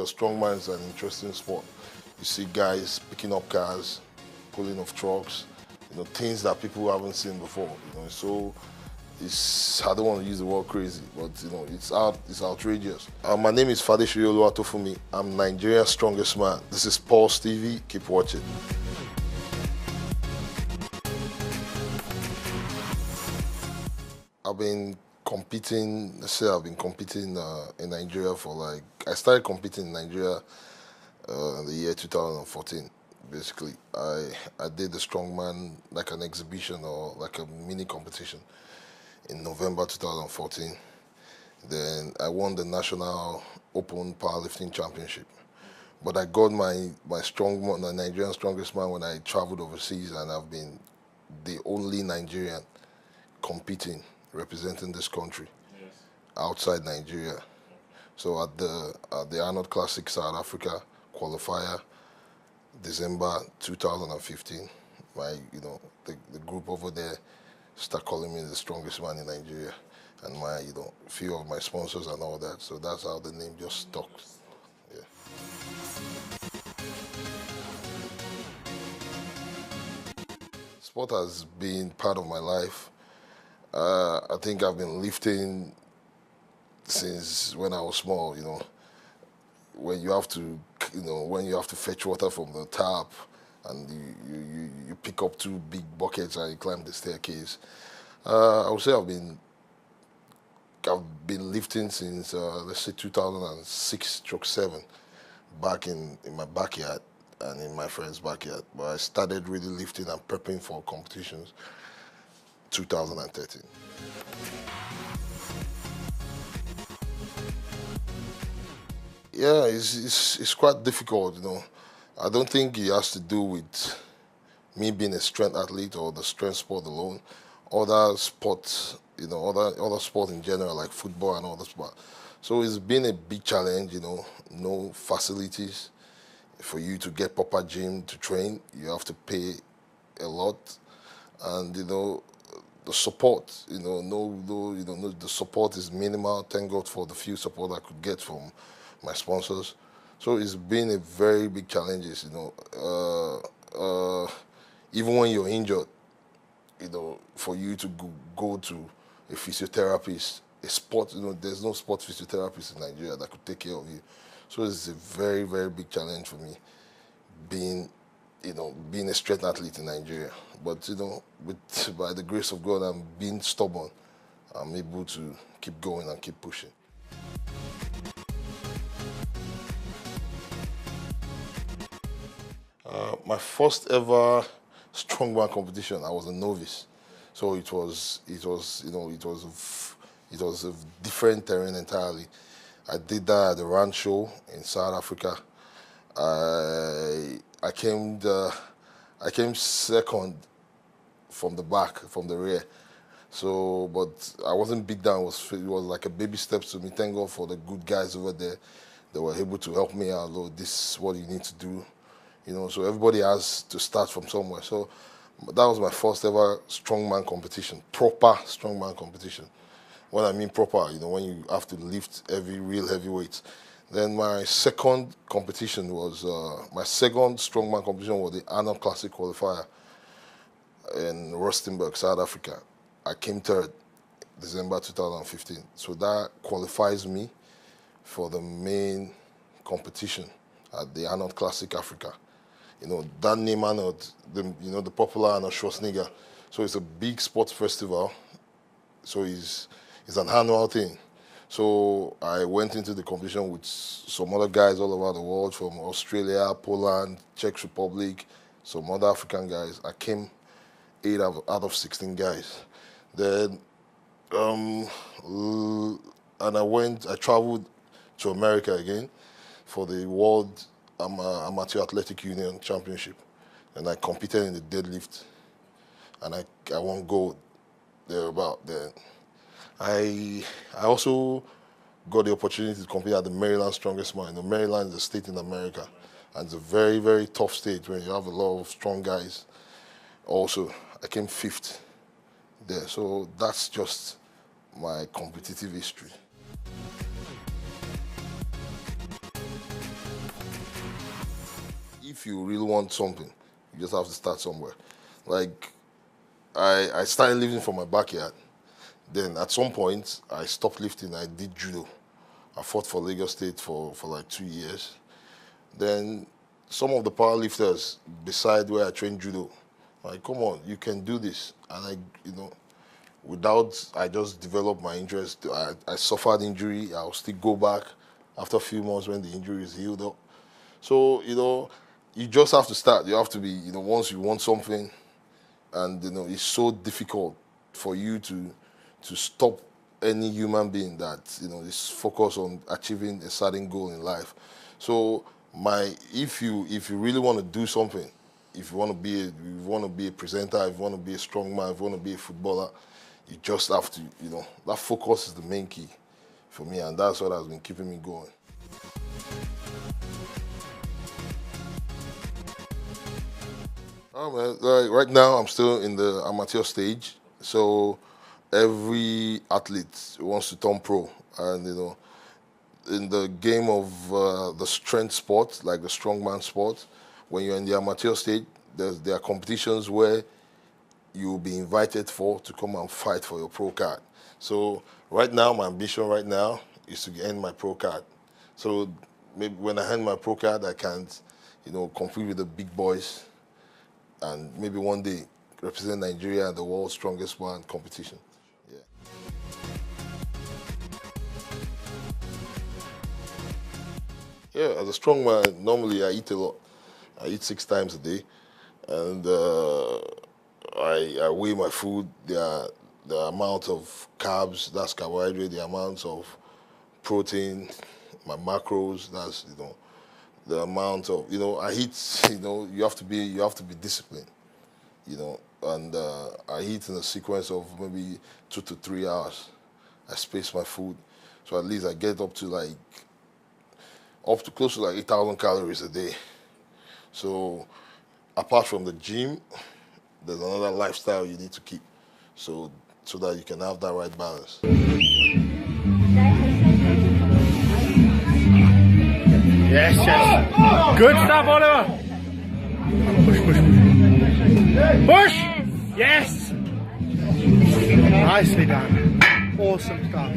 because strongman is an interesting sport. You see guys picking up cars, pulling off trucks, things that people haven't seen before. So I don't want to use the word crazy, but it's outrageous. My name is Fadesiri Oluwatofumi. I'm Nigeria's strongest man. This is Pulse TV. Keep watching. I've been competing. I've been competing in Nigeria I started competing in Nigeria in the year 2014. Basically, I did the strongman like an exhibition or like a mini competition in November 2014. Then I won the National Open Powerlifting Championship. But I got my Nigerian strongest man when I traveled overseas, and I've been the only Nigerian competing, representing this country outside Nigeria. So at the Arnold Classic South Africa qualifier, December 2015, the group over there start calling me the strongest man in Nigeria, and few of my sponsors and all that. So that's how the name just stuck. Yeah. Sport has been part of my life. I think I've been lifting since when I was small. When you have to fetch water from the tap, and you pick up 2 big buckets and you climb the staircase. I would say I've been lifting since let's say 2006-7, back in my backyard and in my friend's backyard. But I started really lifting and prepping for competitions 2013. Yeah, it's quite difficult, I don't think it has to do with me being a strength athlete or the strength sport alone. Other sports, other sports in general, like football and other sports. So it's been a big challenge, no facilities for you to get proper gym to train. You have to pay a lot, and the support, the support is minimal. Thank God for the few support I could get from my sponsors. So it's been a very big challenge, even when you're injured, for you to go to a physiotherapist, a sport, there's no sport physiotherapist in Nigeria that could take care of you. So it's a very, very big challenge for me being a strength athlete in Nigeria. But, by the grace of God and being stubborn, I'm able to keep going and keep pushing. My first ever strongman competition, I was a novice, so it was a different terrain entirely. I did that at the Rand Show in South Africa. I came second from the back, from the rear. So, but I wasn't big down. It was like a baby steps to me. Thank God for the good guys over there. They were able to help me out. Look, this is what you need to do. So everybody has to start from somewhere. So that was my first ever strongman competition, proper strongman competition. When I mean proper, when you have to lift real heavy weights. Then my second strongman competition was the Arnold Classic qualifier in Rustenburg, South Africa. I came third, December 2015. So that qualifies me for the main competition at the Arnold Classic Africa. That name Arnold, the popular Arnold Schwarzenegger. So it's a big sports festival. So it's an annual thing. So I went into the competition with some other guys all over the world, from Australia, Poland, Czech Republic, some other African guys. I came 8 out of 16 guys. Then, and I traveled to America again for the World Amateur Athletic Union Championship. And I competed in the deadlift, and I won gold thereabout. Then I also got the opportunity to compete at the Maryland Strongest Man. Maryland is a state in America, and it's a very, very tough state where you have a lot of strong guys. Also, I came 5th there. So that's just my competitive history. if you really want something, you just have to start somewhere. Like, I started lifting from my backyard. Then at some point, I stopped lifting. I did judo. I fought for Lagos State for like 2 years. Then some of the powerlifters beside where I trained judo, like, come on, you can do this. And I just developed my interest. I suffered injury. I'll still go back after a few months when the injury is healed up. So, you just have to start. You have to be, once you want something, and, it's so difficult for you to stop any human being that, is focused on achieving a certain goal in life. So, if you really want to do something, if you want to be a presenter, if you want to be a strongman, if you want to be a footballer, you just have to, that focus is the main key for me, and that's what has been keeping me going. Like right now, I'm still in the amateur stage, so every athlete wants to turn pro, and in the game of the strength sport, like the strongman sport, when you're in the amateur stage, there are competitions where you'll be invited to come and fight for your pro card. So right now, my ambition right now is to end my pro card. So maybe when I end my pro card, I can, compete with the big boys, and maybe one day represent Nigeria at the world's strongest man competition. Yeah. Yeah, as a strongman, normally I eat a lot. I eat 6 times a day, and I weigh my food. The amount of carbs, that's carbohydrate. The amount of protein, my macros, that's the amount of I eat. You have to be disciplined. And I eat in a sequence of maybe 2 to 3 hours. I space my food, so at least I get up to close to like 8,000 calories a day. So apart from the gym, there's another lifestyle you need to keep, so that you can have that right balance. Yes, yes. Good stuff, Oliver. Push. Yes. Nicely done. Awesome stuff.